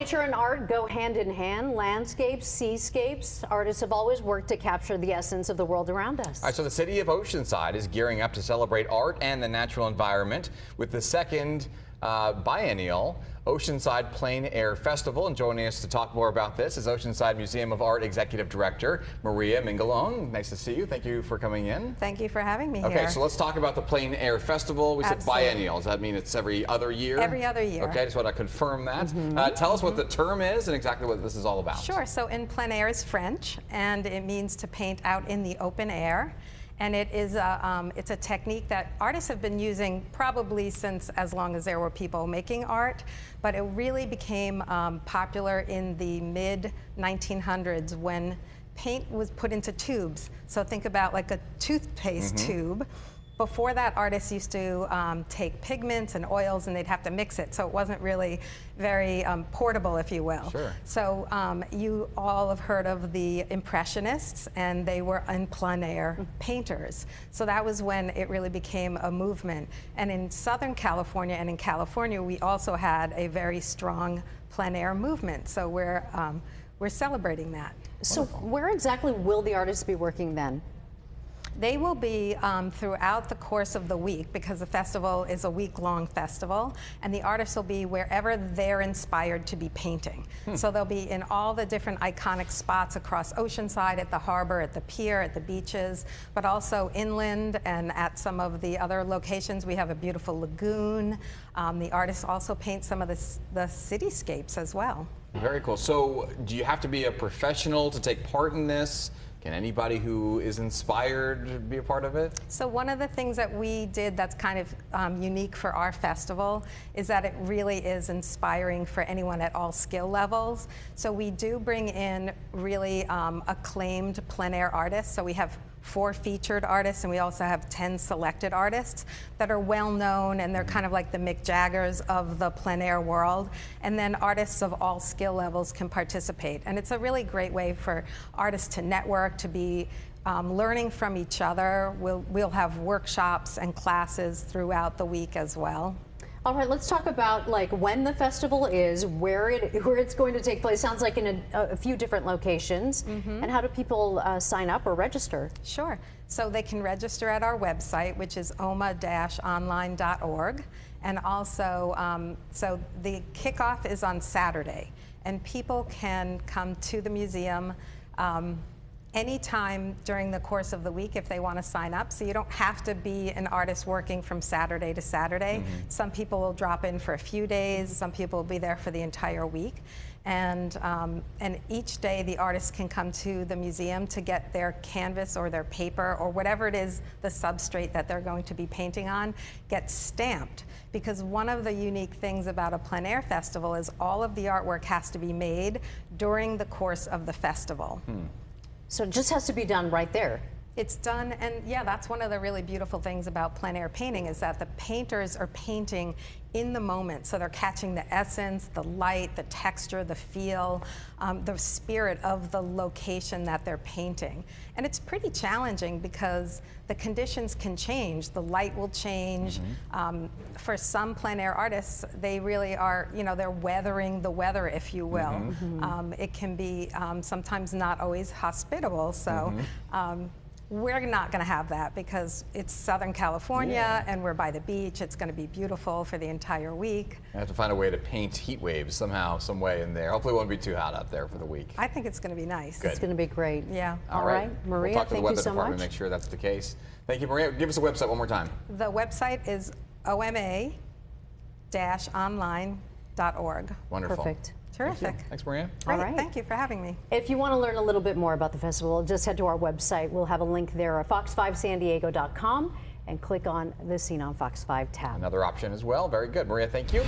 Nature and art go hand in hand. Landscapes, seascapes. Artists have always worked to capture the essence of the world around us. All right, so the city of Oceanside is gearing up to celebrate art and the natural environment with the second biennial Oceanside Plein Air Festival. And joining us to talk more about this is Oceanside Museum of Art Executive Director Maria Mingalone. Nice to see you. Thank you for coming in. Thank you for having me here. Okay, so let's talk about the Plein Air Festival. We said biennial. Does that mean it's every other year? Every other year. Okay, just want to confirm that. Tell us what the term is and exactly what this is all about. Sure. So in plein air is French, and it means to paint out in the open air. And it is it's a technique that artists have been using probably since as long as there were people making art, but it really became popular in the mid-1900s when paint was put into tubes. So think about like a toothpaste tube. Before that, artists used to take pigments and oils and they'd have to mix it, so it wasn't really very portable, if you will. Sure. So you all have heard of the Impressionists, and they were in plein air painters. So that was when it really became a movement. And in Southern California and in California, we also had a very strong plein air movement. So we're celebrating that. So where exactly will the artists be working then? They will be throughout the course of the week, because the festival is a week-long festival, and the artists will be wherever they're inspired to be painting. So they'll be in all the different iconic spots across Oceanside, at the harbor, at the pier, at the beaches, but also inland and at some of the other locations. We have a beautiful lagoon. The artists also paint some of the cityscapes as well. Very cool. So do you have to be a professional to take part in this? Can anybody who is inspired be a part of it? So one of the things that we did that's kind of unique for our festival is that it really is inspiring for anyone at all skill levels. So we do bring in really acclaimed plein air artists. So we have 4 featured artists, and we also have 10 selected artists that are well known, and they're kind of like the Mick Jaggers of the plein air world. And then artists of all skill levels can participate. And it's a really great way for artists to network, to be learning from each other. We'll have workshops and classes throughout the week as well. All right, let's talk about like when the festival is, where it's going to take place. Sounds like in a few different locations. And how do people sign up or register? Sure. So they can register at our website, which is oma-online.org. And also, so the kickoff is on Saturday, and people can come to the museum anytime during the course of the week if they want to sign up. So you don't have to be an artist working from Saturday to Saturday. Some people will drop in for a few days. Some people will be there for the entire week. And each day the artists can come to the museum to get their canvas or their paper or whatever it is, the substrate that they're going to be painting on, get stamped. Because one of the unique things about a plein air festival is all of the artwork has to be made during the course of the festival. So it just has to be done right there. It's done, and yeah, that's one of the really beautiful things about plein air painting, is that the painters are painting in the moment. So they're catching the essence, the light, the texture, the feel, the spirit of the location that they're painting. And it's pretty challenging because the conditions can change. The light will change. For some plein air artists, they really are, you know, they're weathering the weather, if you will. It can be sometimes not always hospitable. So. We're not going to have that because it's Southern California and we're by the beach. It's going to be beautiful for the entire week. I have to find a way to paint heat waves somehow, some way in there. Hopefully it won't be too hot out there for the week. I think it's going to be nice. Good. It's going to be great. Yeah. All right. Maria, we'll talk to thank the you weather so department much. to make sure that's the case. Thank you, Maria. Give us the website one more time. The website is oma-online.org. Wonderful. Perfect. Terrific. Thanks, Maria. Great. All right. Thank you for having me. If you want to learn a little bit more about the festival, just head to our website. We'll have a link there, fox5sandiego.com, and click on the Scene on Fox 5 tab. Another option as well. Very good. Maria, thank you.